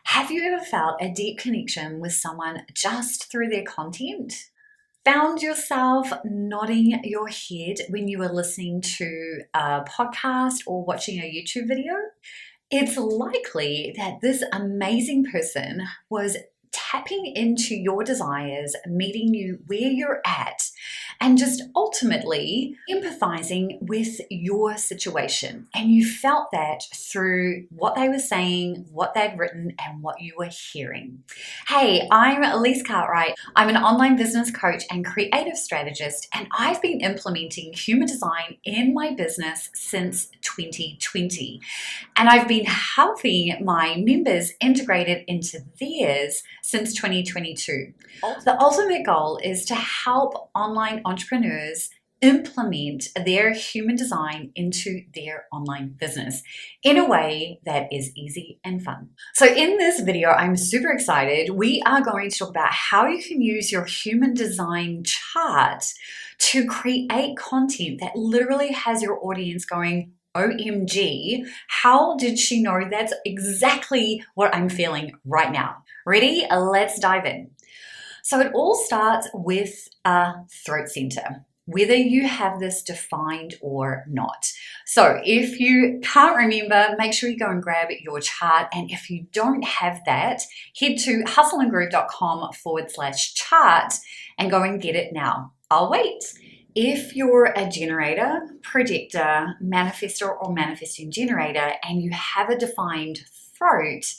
Have you ever felt a deep connection with someone just through their content? Found yourself nodding your head when you were listening to a podcast or watching a YouTube video? It's likely that this amazing person was tapping into your desires, meeting you where you're at, and just ultimately empathizing with your situation. And you felt that through what they were saying, what they'd written, and what you were hearing. Hey, I'm Elise Cartwright. I'm an online business coach and creative strategist, and I've been implementing human design in my business since 2020. And I've been helping my members integrate it into theirs since 2022. The ultimate goal is to help online entrepreneurs implement their human design into their online business in a way that is easy and fun. So in this video, I'm super excited. We are going to talk about how you can use your human design chart to create content that literally has your audience going, OMG, how did she know that's exactly what I'm feeling right now? Ready? Let's dive in. So it all starts with a throat center, whether you have this defined or not. So if you can't remember, make sure you go and grab your chart. And if you don't have that, head to hustleandgroove.com/chart and go and get it now. I'll wait. If you're a generator, predictor, manifestor, or manifesting generator, and you have a defined throat,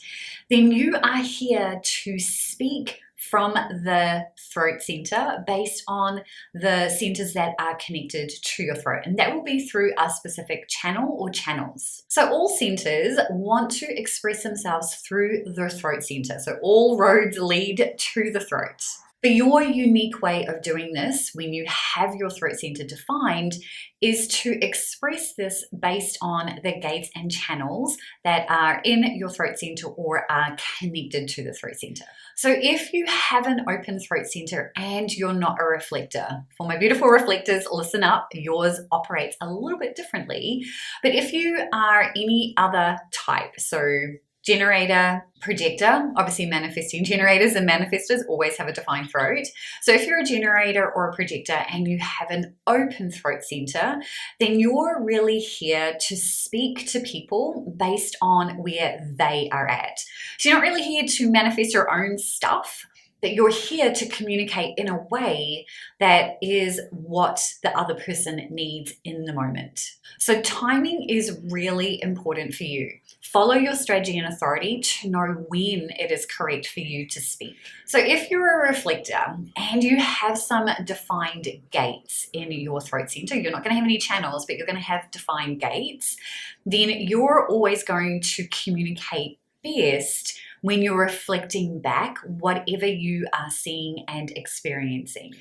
then you are here to speak from the throat center based on the centers that are connected to your throat. And that will be through a specific channel or channels. So all centers want to express themselves through the throat center. So all roads lead to the throat. But your unique way of doing this when you have your throat center defined is to express this based on the gates and channels that are in your throat center or are connected to the throat center. So if you have an open throat center and you're not a reflector, for my beautiful reflectors, listen up, yours operates a little bit differently. But if you are any other type, so generator, projector, obviously manifesting generators and manifestors always have a defined throat. So if you're a generator or a projector and you have an open throat center, then you're really here to speak to people based on where they are at. So you're not really here to manifest your own stuff, that you're here to communicate in a way that is what the other person needs in the moment. So timing is really important for you. Follow your strategy and authority to know when it is correct for you to speak. So if you're a reflector and you have some defined gates in your throat center, you're not going to have any channels, but you're going to have defined gates, then you're always going to communicate best when you're reflecting back whatever you are seeing and experiencing.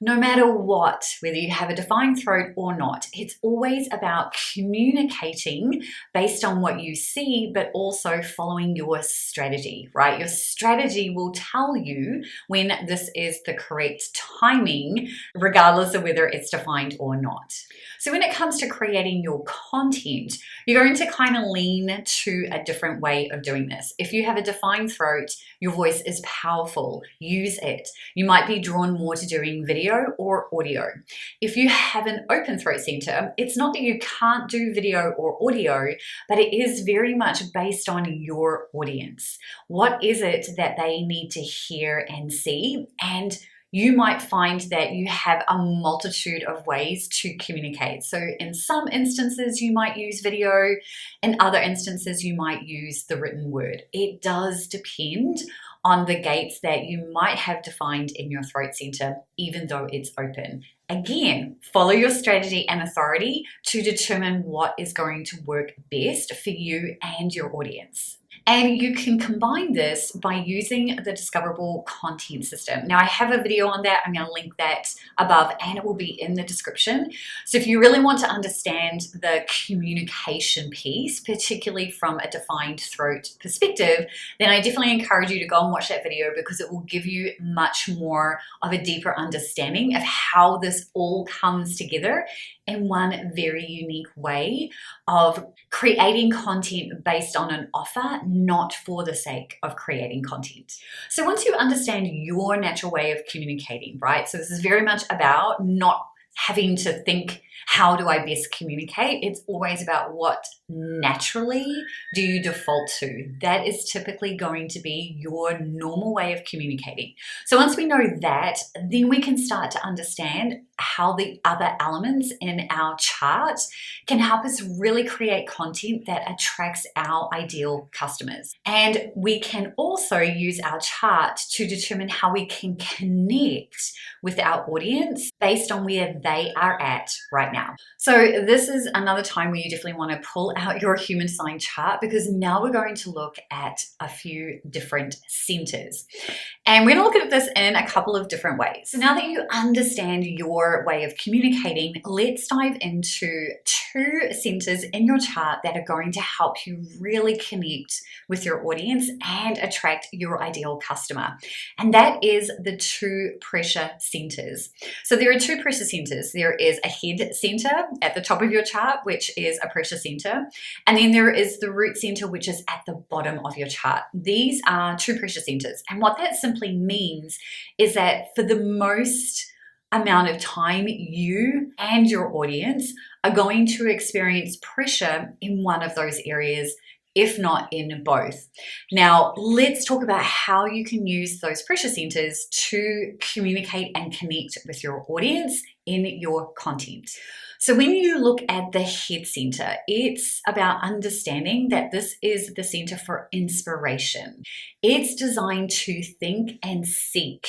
No matter what, whether you have a defined throat or not, it's always about communicating based on what you see, but also following your strategy, right? Your strategy will tell you when this is the correct timing, regardless of whether it's defined or not. So when it comes to creating your content, you're going to kind of lean to a different way of doing this. If you have a defined throat, your voice is powerful. Use it. You might be drawn more to doing video or audio. If you have an open throat center, it's not that you can't do video or audio, but it is very much based on your audience. What is it that they need to hear and see? And you might find that you have a multitude of ways to communicate. So in some instances, you might use video. In other instances, you might use the written word. It does depend on the gates that you might have defined in your throat center, even though it's open. Again, follow your strategy and authority to determine what is going to work best for you and your audience. And you can combine this by using the Discoverable Content System. Now, I have a video on that. I'm going to link that above and it will be in the description. So if you really want to understand the communication piece, particularly from a defined throat perspective, then I definitely encourage you to go and watch that video because it will give you much more of a deeper understanding of how this all comes together in one very unique way of creating content based on an offer, not for the sake of creating content. So once you understand your natural way of communicating, right? So this is very much about not having to think, how do I best communicate? It's always about what naturally do you default to. That is typically going to be your normal way of communicating. So once we know that, then we can start to understand how the other elements in our chart can help us really create content that attracts our ideal customers. And we can also use our chart to determine how we can connect with our audience based on where they are at right now. So this is another time where you definitely want to pull out your human design chart, because now we're going to look at a few different centers. And we're going to look at this in a couple of different ways. So now that you understand your way of communicating, let's dive into two centers in your chart that are going to help you really connect with your audience and attract your ideal customer. And that is the two pressure centers. So there are two pressure centers. There is a head center at the top of your chart, which is a pressure center. And then there is the root center, which is at the bottom of your chart. These are two pressure centers. And what that simply means is that for the most amount of time, you and your audience are going to experience pressure in one of those areas, if not in both. Now, let's talk about how you can use those pressure centers to communicate and connect with your audience in your content. So when you look at the head center, it's about understanding that this is the center for inspiration. It's designed to think and seek.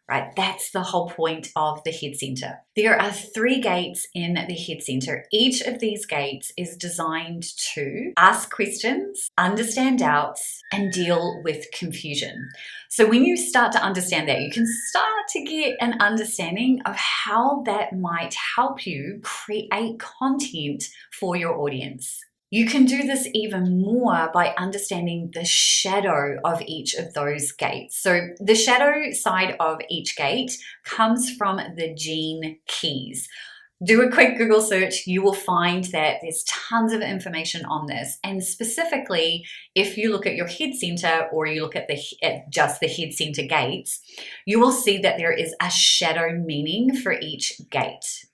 Right? That's the whole point of the head center. There are 3 gates in the head center. Each of these gates is designed to ask questions, understand doubts, and deal with confusion. So when you start to understand that, you can start to get an understanding of how that might help you create content for your audience. You can do this even more by understanding the shadow of each of those gates. So the shadow side of each gate comes from the gene keys. Do a quick Google search. You will find that there's tons of information on this. And specifically, if you look at your head center or you look at just the head center gates, you will see that there is a shadow meaning for each gate.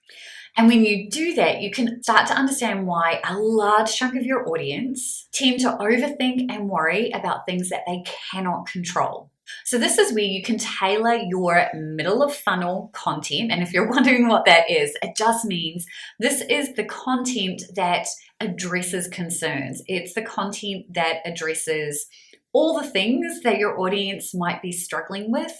And when you do that, you can start to understand why a large chunk of your audience tend to overthink and worry about things that they cannot control. So this is where you can tailor your middle of funnel content. And if you're wondering what that is, it just means this is the content that addresses concerns. It's the content that addresses all the things that your audience might be struggling with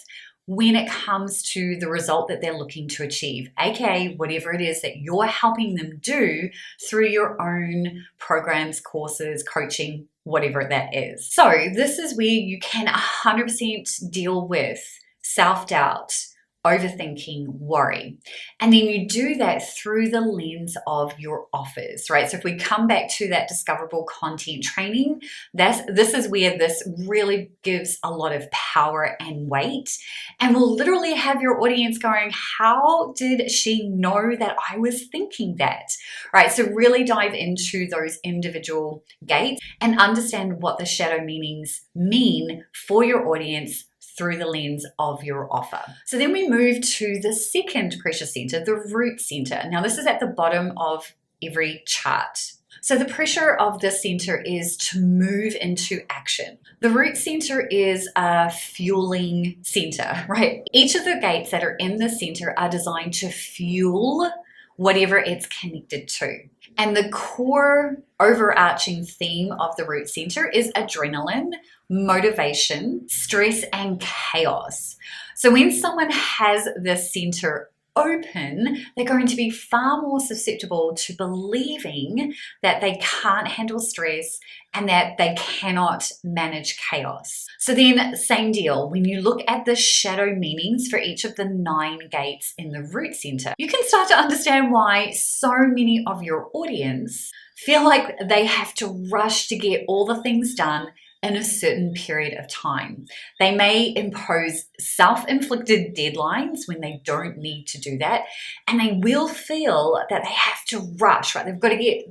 when it comes to the result that they're looking to achieve, aka whatever it is that you're helping them do through your own programs, courses, coaching, whatever that is. So this is where you can 100% deal with self-doubt, overthinking, worry. And then you do that through the lens of your offers, right? So if we come back to that discoverable content training, this is where this really gives a lot of power and weight, and will literally have your audience going, how did she know that I was thinking that, right? So really dive into those individual gates and understand what the shadow meanings mean for your audience through the lens of your offer. So then we move to the second pressure center, the root center. Now this is at the bottom of every chart. So the pressure of this center is to move into action. The root center is a fueling center, right? Each of the gates that are in the center are designed to fuel whatever it's connected to. And the core overarching theme of the root center is adrenaline, motivation, stress, and chaos. So when someone has this center open, they're going to be far more susceptible to believing that they can't handle stress and that they cannot manage chaos. So then same deal, when you look at the shadow meanings for each of the 9 gates in the root center, you can start to understand why so many of your audience feel like they have to rush to get all the things done in a certain period of time. They may impose self-inflicted deadlines when they don't need to do that, and they will feel that they have to rush, right? They've got to be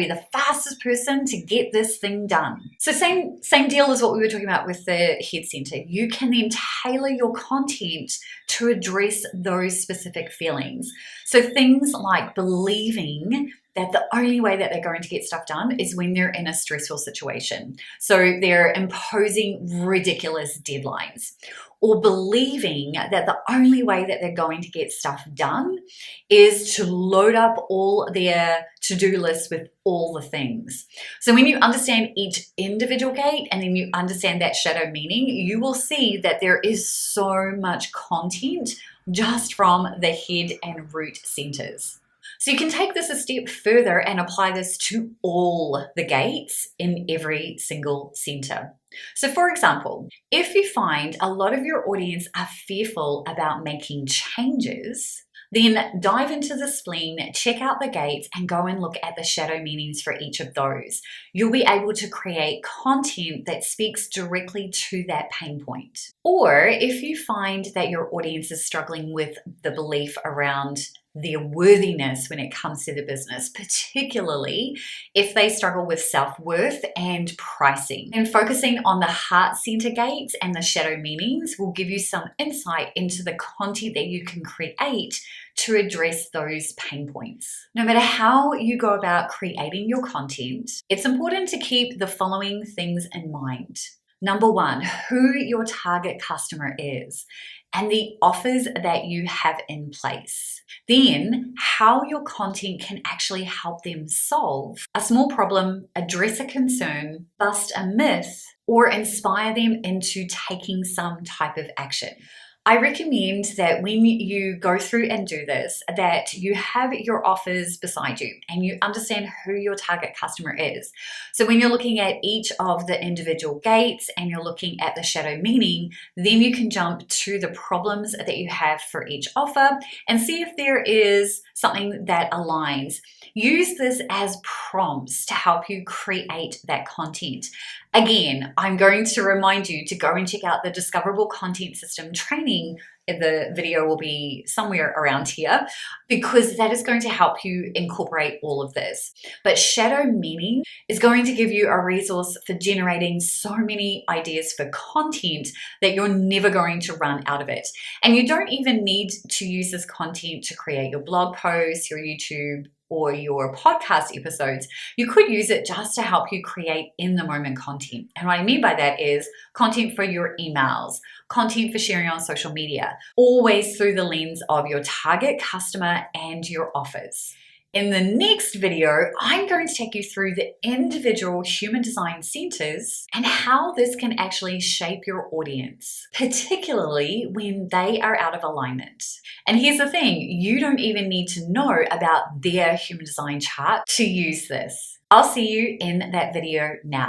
the fastest person to get this thing done. So same deal as what we were talking about with the head center. You can then tailor your content to address those specific feelings. So things like believing that the only way that they're going to get stuff done is when they're in a stressful situation. So they're imposing ridiculous deadlines, or believing that the only way that they're going to get stuff done is to load up all their to-do lists with all the things. So when you understand each individual gate and then you understand that shadow meaning, you will see that there is so much content just from the head and root centers. So you can take this a step further and apply this to all the gates in every single center. So for example, if you find a lot of your audience are fearful about making changes, then dive into the spleen, check out the gates, and go and look at the shadow meanings for each of those. You'll be able to create content that speaks directly to that pain point. Or if you find that your audience is struggling with the belief around their worthiness when it comes to the business, particularly if they struggle with self-worth and pricing. And focusing on the heart center gates and the shadow meanings will give you some insight into the content that you can create to address those pain points. No matter how you go about creating your content, it's important to keep the following things in mind. Number one, who your target customer is and the offers that you have in place. Then, how your content can actually help them solve a small problem, address a concern, bust a myth, or inspire them into taking some type of action. I recommend that when you go through and do this, that you have your offers beside you and you understand who your target customer is. So when you're looking at each of the individual gates and you're looking at the shadow meaning, then you can jump to the problems that you have for each offer and see if there is something that aligns. Use this as prompts to help you create that content. Again, I'm going to remind you to go and check out the Discoverable Content System training. The video will be somewhere around here because that is going to help you incorporate all of this. But shadow meaning is going to give you a resource for generating so many ideas for content that you're never going to run out of it. And you don't even need to use this content to create your blog posts, your YouTube, or your podcast episodes. You could use it just to help you create in the moment content. And what I mean by that is content for your emails, content for sharing on social media, always through the lens of your target customer and your offers. In the next video, I'm going to take you through the individual human design centers and how this can actually shape your audience, particularly when they are out of alignment. And here's the thing, you don't even need to know about their human design chart to use this. I'll see you in that video now.